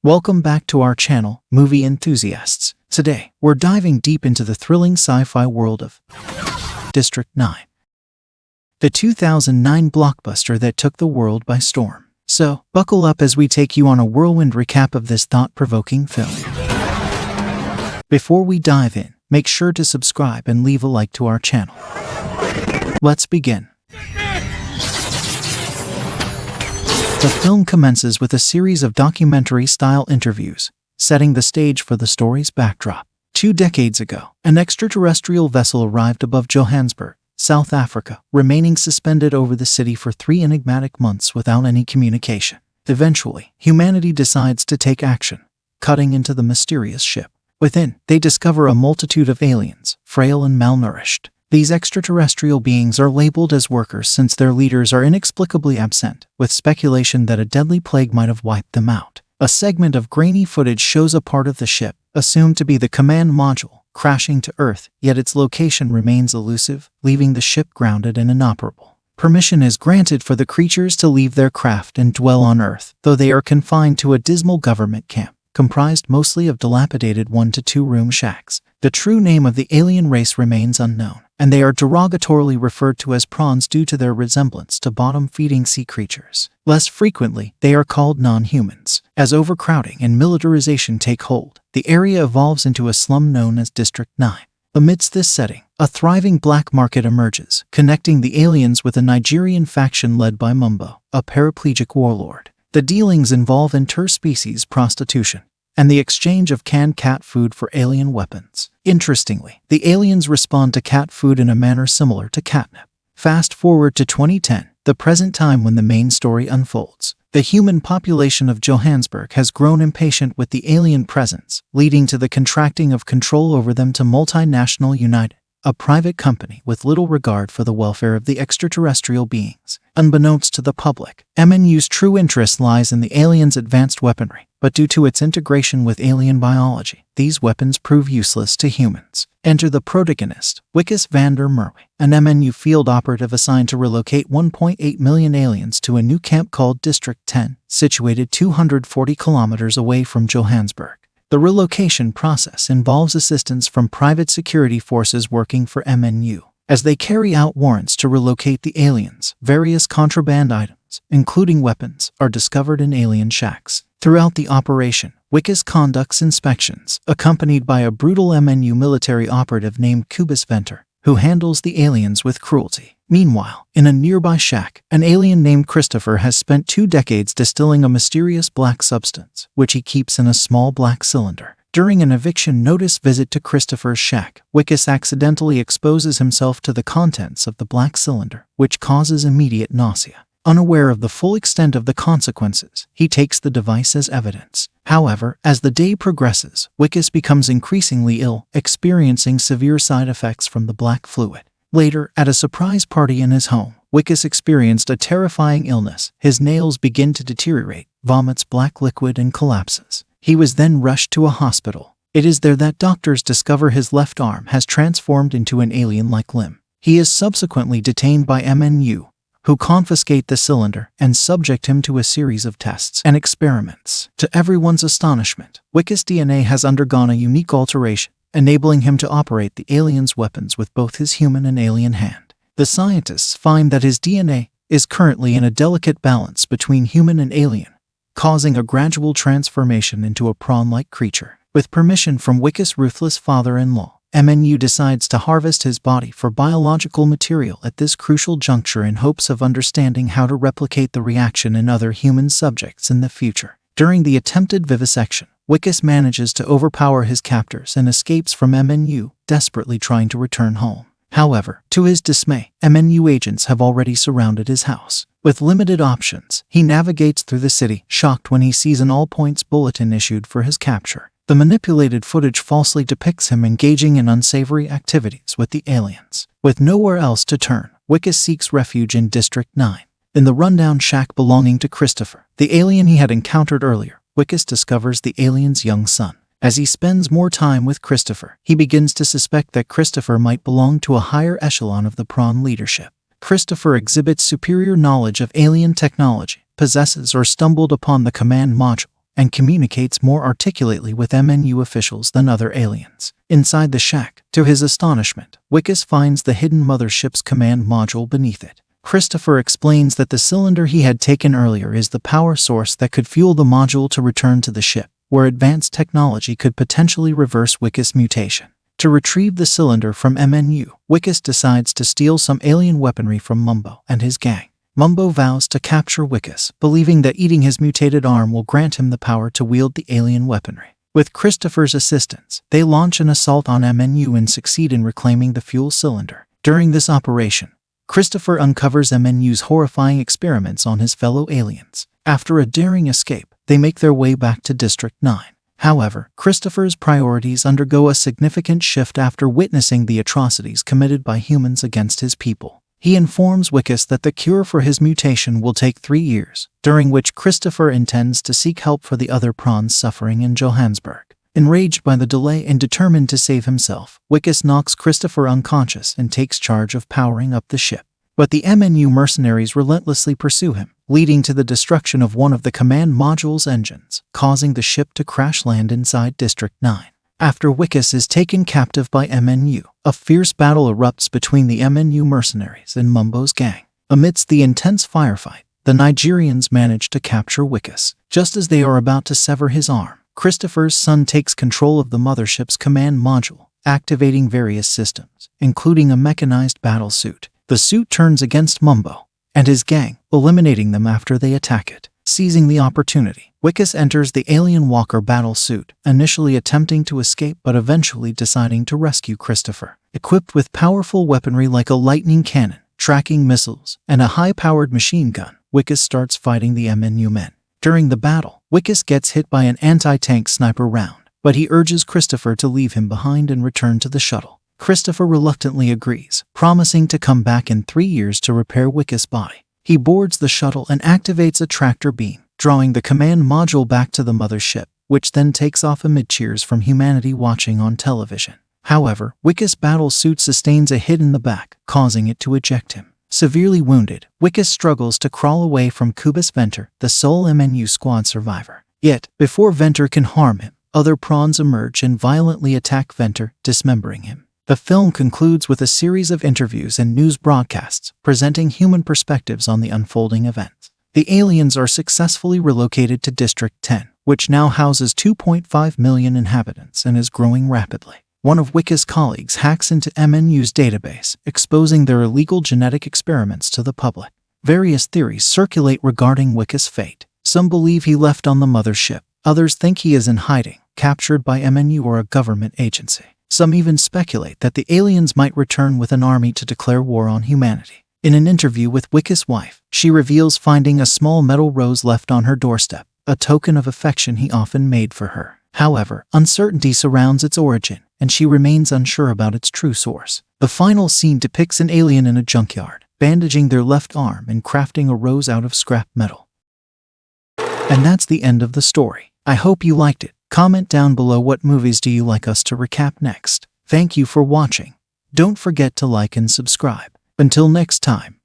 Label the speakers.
Speaker 1: Welcome back to our channel, Movie Enthusiasts. Today, we're diving deep into the thrilling sci-fi world of District 9, the 2009 blockbuster that took the world by storm. So, buckle up as we take you on a whirlwind recap of this thought-provoking film. Before we dive in, make sure to subscribe and leave a like to our channel. Let's begin. The film commences with a series of documentary-style interviews, setting the stage for the story's backdrop. 2 decades ago, an extraterrestrial vessel arrived above Johannesburg, South Africa, remaining suspended over the city for 3 enigmatic months without any communication. Eventually, humanity decides to take action, cutting into the mysterious ship. Within, they discover a multitude of aliens, frail and malnourished. These extraterrestrial beings are labeled as workers since their leaders are inexplicably absent, with speculation that a deadly plague might have wiped them out. A segment of grainy footage shows a part of the ship, assumed to be the command module, crashing to Earth, yet its location remains elusive, leaving the ship grounded and inoperable. Permission is granted for the creatures to leave their craft and dwell on Earth, though they are confined to a dismal government camp, comprised mostly of dilapidated 1- to 2-room shacks. The true name of the alien race remains unknown, and they are derogatorily referred to as prawns due to their resemblance to bottom-feeding sea creatures. Less frequently, they are called non-humans. As overcrowding and militarization take hold, the area evolves into a slum known as District 9. Amidst this setting, a thriving black market emerges, connecting the aliens with a Nigerian faction led by Mumbo, a paraplegic warlord. The dealings involve interspecies prostitution and the exchange of canned cat food for alien weapons. Interestingly, the aliens respond to cat food in a manner similar to catnip. Fast forward to 2010, the present time when the main story unfolds. The human population of Johannesburg has grown impatient with the alien presence, leading to the contracting of control over them to Multinational United, a private company with little regard for the welfare of the extraterrestrial beings. Unbeknownst to the public, MNU's true interest lies in the aliens' advanced weaponry, but due to its integration with alien biology, these weapons prove useless to humans. Enter the protagonist, Wikus van der Merwe, an MNU field operative assigned to relocate 1.8 million aliens to a new camp called District 10, situated 240 kilometers away from Johannesburg. The relocation process involves assistance from private security forces working for MNU. As they carry out warrants to relocate the aliens, various contraband items, including weapons, are discovered in alien shacks. Throughout the operation, Wikus conducts inspections, accompanied by a brutal MNU military operative named Cobus Venter, who handles the aliens with cruelty. Meanwhile, in a nearby shack, an alien named Christopher has spent 2 decades distilling a mysterious black substance, which he keeps in a small black cylinder. During an eviction notice visit to Christopher's shack, Wikus accidentally exposes himself to the contents of the black cylinder, which causes immediate nausea. Unaware of the full extent of the consequences, he takes the device as evidence. However, as the day progresses, Wikus becomes increasingly ill, experiencing severe side effects from the black fluid. Later, at a surprise party in his home, Wikus experienced a terrifying illness. His nails begin to deteriorate, vomits black liquid, and collapses. He was then rushed to a hospital. It is there that doctors discover his left arm has transformed into an alien-like limb. He is subsequently detained by MNU, who confiscate the cylinder and subject him to a series of tests and experiments. To everyone's astonishment, Wikus' DNA has undergone a unique alteration, enabling him to operate the aliens' weapons with both his human and alien hand. The scientists find that his DNA is currently in a delicate balance between human and alien, causing a gradual transformation into a prawn-like creature. With permission from Wikus' ruthless father-in-law, MNU decides to harvest his body for biological material at this crucial juncture in hopes of understanding how to replicate the reaction in other human subjects in the future. During the attempted vivisection, Wikus manages to overpower his captors and escapes from MNU, desperately trying to return home. However, to his dismay, MNU agents have already surrounded his house. With limited options, he navigates through the city, shocked when he sees an all-points bulletin issued for his capture. The manipulated footage falsely depicts him engaging in unsavory activities with the aliens. With nowhere else to turn, Wikus seeks refuge in District 9. In the rundown shack belonging to Christopher, the alien he had encountered earlier, Wikus discovers the alien's young son. As he spends more time with Christopher, he begins to suspect that Christopher might belong to a higher echelon of the prawn leadership. Christopher exhibits superior knowledge of alien technology, possesses or stumbled upon the command module, and communicates more articulately with MNU officials than other aliens. Inside the shack, to his astonishment, Wickes finds the hidden mothership's command module beneath it. Christopher explains that the cylinder he had taken earlier is the power source that could fuel the module to return to the ship, where advanced technology could potentially reverse Wickes' mutation. To retrieve the cylinder from MNU, Wickes decides to steal some alien weaponry from Mumbo and his gang. Mumbo vows to capture Wickes, believing that eating his mutated arm will grant him the power to wield the alien weaponry. With Christopher's assistance, they launch an assault on MNU and succeed in reclaiming the fuel cylinder. During this operation, Christopher uncovers MNU's horrifying experiments on his fellow aliens. After a daring escape, they make their way back to District 9. However, Christopher's priorities undergo a significant shift after witnessing the atrocities committed by humans against his people. He informs Wickes that the cure for his mutation will take 3 years, during which Christopher intends to seek help for the other prawns suffering in Johannesburg. Enraged by the delay and determined to save himself, Wickes knocks Christopher unconscious and takes charge of powering up the ship. But the MNU mercenaries relentlessly pursue him, leading to the destruction of one of the command module's engines, causing the ship to crash land inside District 9. After Wickes is taken captive by MNU, a fierce battle erupts between the MNU mercenaries and Mumbo's gang. Amidst the intense firefight, the Nigerians manage to capture Wickes. Just as they are about to sever his arm, Christopher's son takes control of the mothership's command module, activating various systems, including a mechanized battle suit. The suit turns against Mumbo and his gang, eliminating them after they attack it. Seizing the opportunity, Wickes enters the alien walker battle suit, initially attempting to escape but eventually deciding to rescue Christopher. Equipped with powerful weaponry like a lightning cannon, tracking missiles, and a high-powered machine gun, Wickes starts fighting the MNU men. During the battle, Wickes gets hit by an anti-tank sniper round, but he urges Christopher to leave him behind and return to the shuttle. Christopher reluctantly agrees, promising to come back in 3 years to repair Wickes' body. He boards the shuttle and activates a tractor beam, drawing the command module back to the mothership, which then takes off amid cheers from humanity watching on television. However, Wickes' battle suit sustains a hit in the back, causing it to eject him. Severely wounded, Wickes struggles to crawl away from Cubus Venter, the sole MNU squad survivor. Yet, before Venter can harm him, other prawns emerge and violently attack Venter, dismembering him. The film concludes with a series of interviews and news broadcasts, presenting human perspectives on the unfolding events. The aliens are successfully relocated to District 10, which now houses 2.5 million inhabitants and is growing rapidly. One of Wickes' colleagues hacks into MNU's database, exposing their illegal genetic experiments to the public. Various theories circulate regarding Wickes' fate. Some believe he left on the mothership. Others think he is in hiding, captured by MNU or a government agency. Some even speculate that the aliens might return with an army to declare war on humanity. In an interview with Wickes' wife, she reveals finding a small metal rose left on her doorstep, a token of affection he often made for her. However, uncertainty surrounds its origin, and she remains unsure about its true source. The final scene depicts an alien in a junkyard, bandaging their left arm and crafting a rose out of scrap metal. And that's the end of the story. I hope you liked it. Comment down below what movies do you like us to recap next. Thank you for watching. Don't forget to like and subscribe. Until next time.